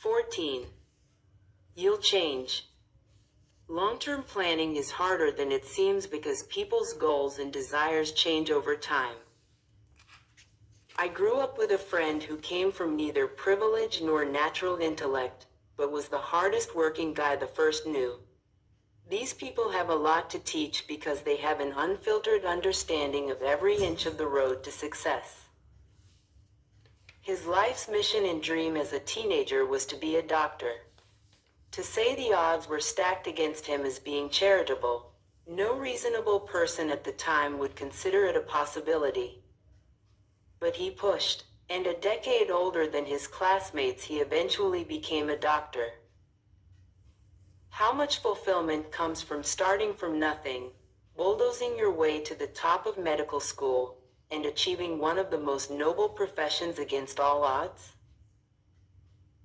14. You'll change. Long-term planning is harder than it seems because people's goals and desires change over time. I grew up with a friend who came from neither privilege nor natural intellect, but was the hardest working guy the first knew. These people have a lot to teach because they have an unfiltered understanding of every inch of the road to success. His life's mission and dream as a teenager was to be a doctor. To say the odds were stacked against him is being charitable. No reasonable person at the time would consider it a possibility. But he pushed, and a decade older than his classmates, he eventually became a doctor. How much fulfillment comes from starting from nothing, bulldozing your way to the top of medical school, and achieving one of the most noble professions against all odds?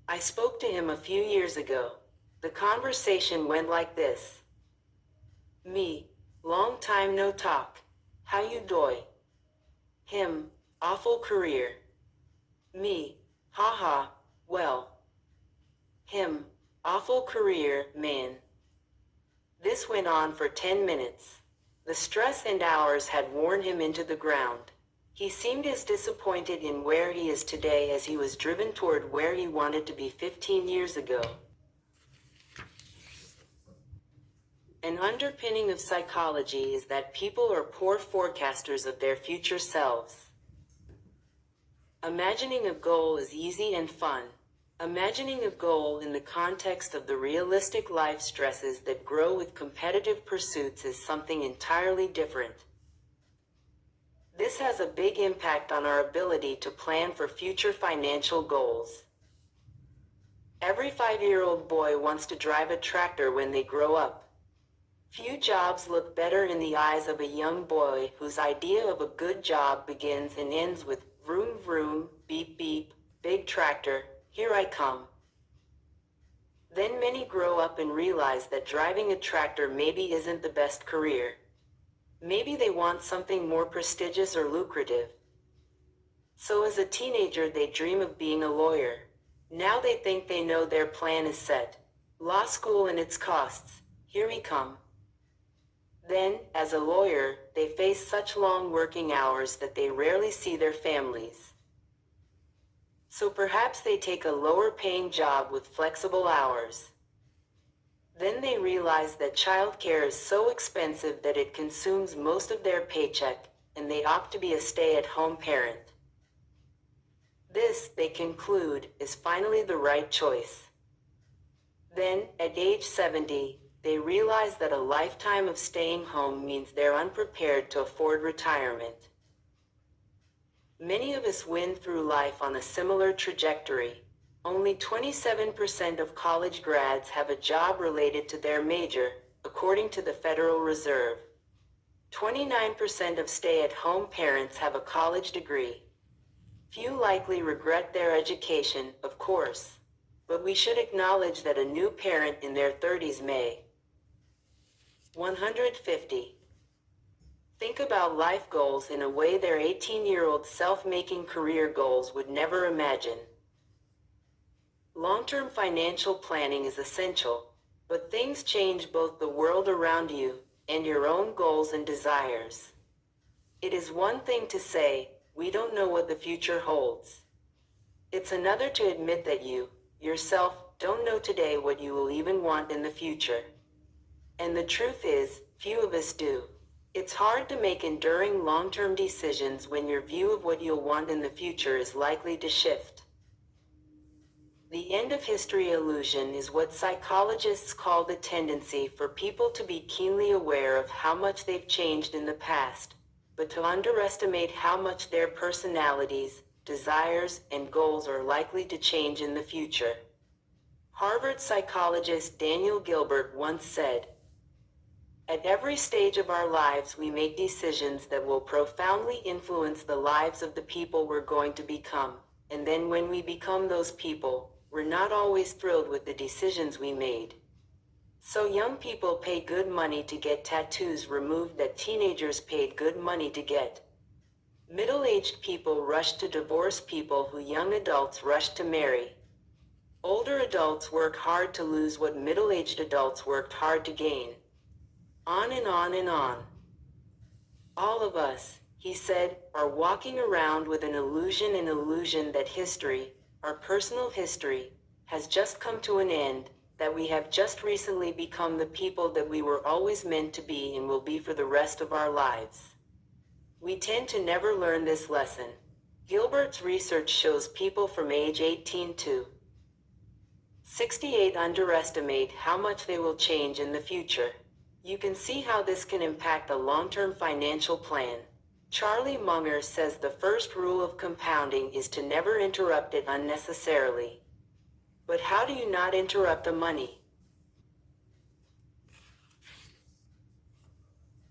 I spoke to him a few years ago. The conversation went like this. Me, long time no talk. How you doy? Him, awful career. Me, haha, well. Him, awful career, man. This went on for 10 minutes. The stress and hours had worn him into the ground. He seemed as disappointed in where he is today as he was driven toward where he wanted to be 15 years ago. An underpinning of psychology is that people are poor forecasters of their future selves. Imagining a goal is easy and fun. Imagining a goal in the context of the realistic life stresses that grow with competitive pursuits is something entirely different. This has a big impact on our ability to plan for future financial goals. Every 5-year-old boy wants to drive a tractor when they grow up. Few jobs look better in the eyes of a young boy whose idea of a good job begins and ends with vroom vroom, beep beep, big tractor, here I come. Then many grow up and realize that driving a tractor maybe isn't the best career. Maybe they want something more prestigious or lucrative. So as a teenager they dream of being a lawyer. Now they think they know their plan is set. Law school and its costs, here we come. Then, as a lawyer, they face such long working hours that they rarely see their families. So perhaps they take a lower paying job with flexible hours. Then they realize that childcare is so expensive that it consumes most of their paycheck, and they opt to be a stay-at-home parent. This, they conclude, is finally the right choice. Then, at age 70, they realize that a lifetime of staying home means they're unprepared to afford retirement. Many of us went through life on a similar trajectory. Only 27% of college grads have a job related to their major, according to the Federal Reserve. 29% of stay-at-home parents have a college degree. Few likely regret their education, of course. But we should acknowledge that a new parent in their 30s may. 150. Think about life goals in a way their 18-year-old self-making career goals would never imagine. Long-term financial planning is essential, but things change both the world around you and your own goals and desires. It is one thing to say, we don't know what the future holds. It's another to admit that you, yourself, don't know today what you will even want in the future. And the truth is, few of us do. It's hard to make enduring long-term decisions when your view of what you'll want in the future is likely to shift. The end of history illusion is what psychologists call the tendency for people to be keenly aware of how much they've changed in the past, but to underestimate how much their personalities, desires, and goals are likely to change in the future. Harvard psychologist Daniel Gilbert once said, "At every stage of our lives we make decisions that will profoundly influence the lives of the people we're going to become, and then when we become those people, we're not always thrilled with the decisions we made." So young people pay good money to get tattoos removed that teenagers paid good money to get. Middle-aged people rush to divorce people who young adults rush to marry. Older adults work hard to lose what middle-aged adults worked hard to gain. On and on and on. All of us, he said, are walking around with an illusion that history, our personal history, has just come to an end, that we have just recently become the people that we were always meant to be and will be for the rest of our lives. We tend to never learn this lesson. Gilbert's research shows people from age 18 to 68 underestimate how much they will change in the future. You can see how this can impact a long-term financial plan. Charlie Munger says the first rule of compounding is to never interrupt it unnecessarily. But how do you not interrupt the money?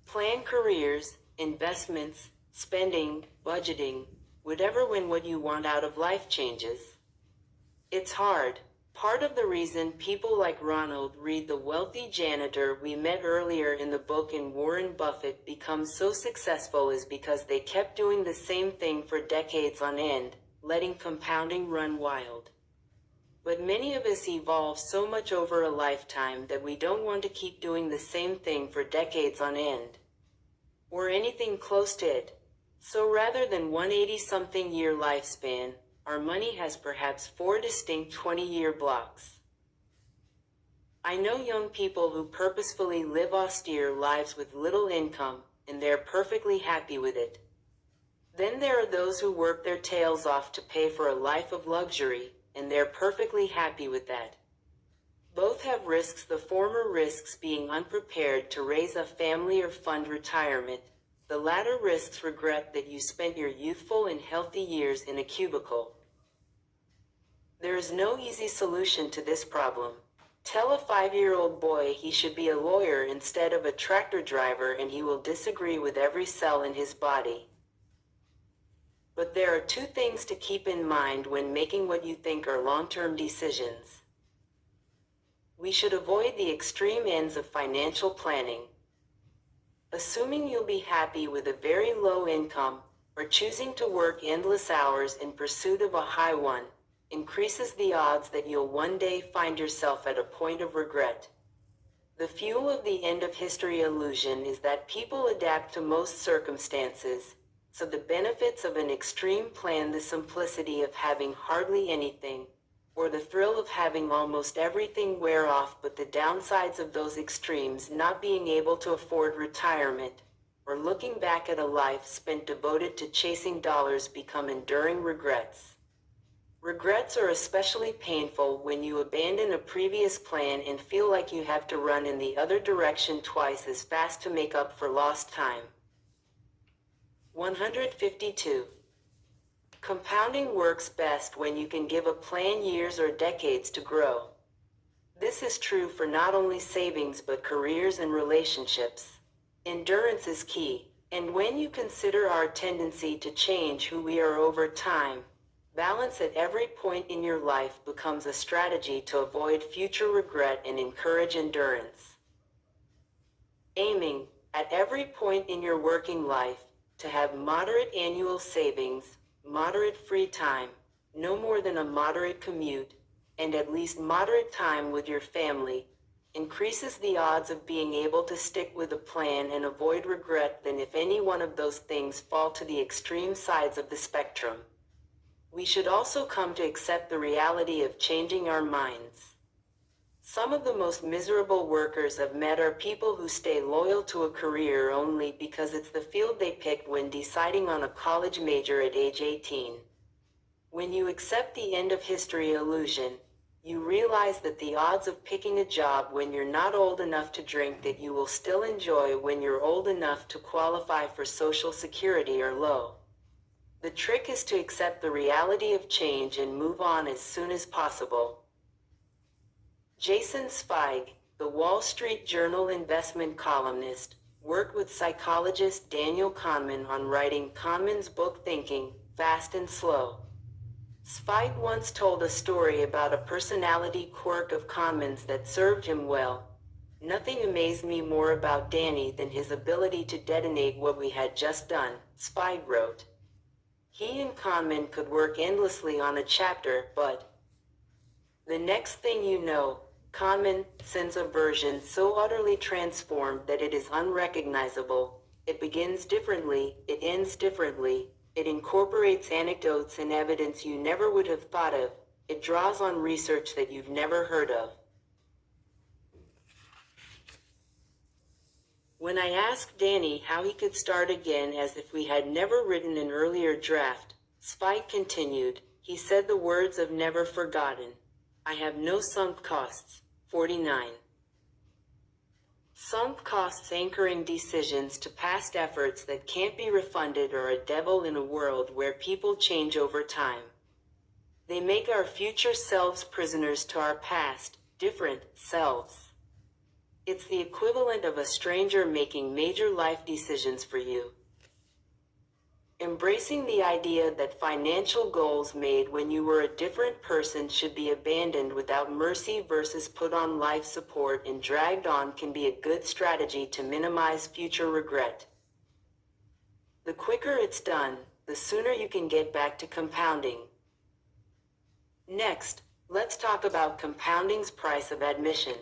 Plan careers, investments, spending, budgeting, whatever when what you want out of life changes. It's hard. Part of the reason people like Ronald Reed, the wealthy janitor we met earlier in the book, and Warren Buffett become so successful is because they kept doing the same thing for decades on end, letting compounding run wild. But many of us evolve so much over a lifetime that we don't want to keep doing the same thing for decades on end, or anything close to it. So rather than one 80-something year lifespan, our money has perhaps 4 distinct 20-year blocks. I know young people who purposefully live austere lives with little income, and they're perfectly happy with it. Then there are those who work their tails off to pay for a life of luxury, and they're perfectly happy with that. Both have risks, the former risks being unprepared to raise a family or fund retirement. The latter risks regret that you spent your youthful and healthy years in a cubicle. There is no easy solution to this problem. Tell a 5-year-old boy he should be a lawyer instead of a tractor driver and he will disagree with every cell in his body. But there are 2 things to keep in mind when making what you think are long-term decisions. We should avoid the extreme ends of financial planning. Assuming you'll be happy with a very low income, or choosing to work endless hours in pursuit of a high one, increases the odds that you'll one day find yourself at a point of regret. The fuel of the end of history illusion is that people adapt to most circumstances, so the benefits of an extreme plan, the simplicity of having hardly anything, or the thrill of having almost everything, wear off, but the downsides of those extremes, not being able to afford retirement, or looking back at a life spent devoted to chasing dollars, become enduring regrets. Regrets are especially painful when you abandon a previous plan and feel like you have to run in the other direction twice as fast to make up for lost time. 152. Compounding works best when you can give a plan years or decades to grow. This is true for not only savings but careers and relationships. Endurance is key, and when you consider our tendency to change who we are over time, balance at every point in your life becomes a strategy to avoid future regret and encourage endurance. Aiming, at every point in your working life, to have moderate annual savings, moderate free time, no more than a moderate commute, and at least moderate time with your family, increases the odds of being able to stick with a plan and avoid regret than if any one of those things fall to the extreme sides of the spectrum. We should also come to accept the reality of changing our minds. Some of the most miserable workers I've met are people who stay loyal to a career only because it's the field they picked when deciding on a college major at age 18. When you accept the end of history illusion, you realize that the odds of picking a job when you're not old enough to drink that you will still enjoy when you're old enough to qualify for Social Security are low. The trick is to accept the reality of change and move on as soon as possible. Jason Zweig, the Wall Street Journal investment columnist, worked with psychologist Daniel Kahneman on writing Kahneman's book Thinking, Fast and Slow. Zweig once told a story about a personality quirk of Kahneman's that served him well. Nothing amazed me more about Danny than his ability to detonate what we had just done, Zweig wrote. He and Kahneman could work endlessly on a chapter, but The next thing you know, common sense aversion so utterly transformed that it is unrecognizable. It begins differently, it ends differently, it incorporates anecdotes and evidence you never would have thought of, it draws on research that you've never heard of. When I asked Danny how he could start again as if we had never written an earlier draft, Spike continued, he said the words of never forgotten. I have no sunk costs. 49. Sunk costs anchoring decisions to past efforts that can't be refunded are a devil in a world where people change over time. They make our future selves prisoners to our past, different selves. It's the equivalent of a stranger making major life decisions for you. Embracing the idea that financial goals made when you were a different person should be abandoned without mercy versus put on life support and dragged on can be a good strategy to minimize future regret. The quicker it's done, the sooner you can get back to compounding. Next, let's talk about compounding's price of admission.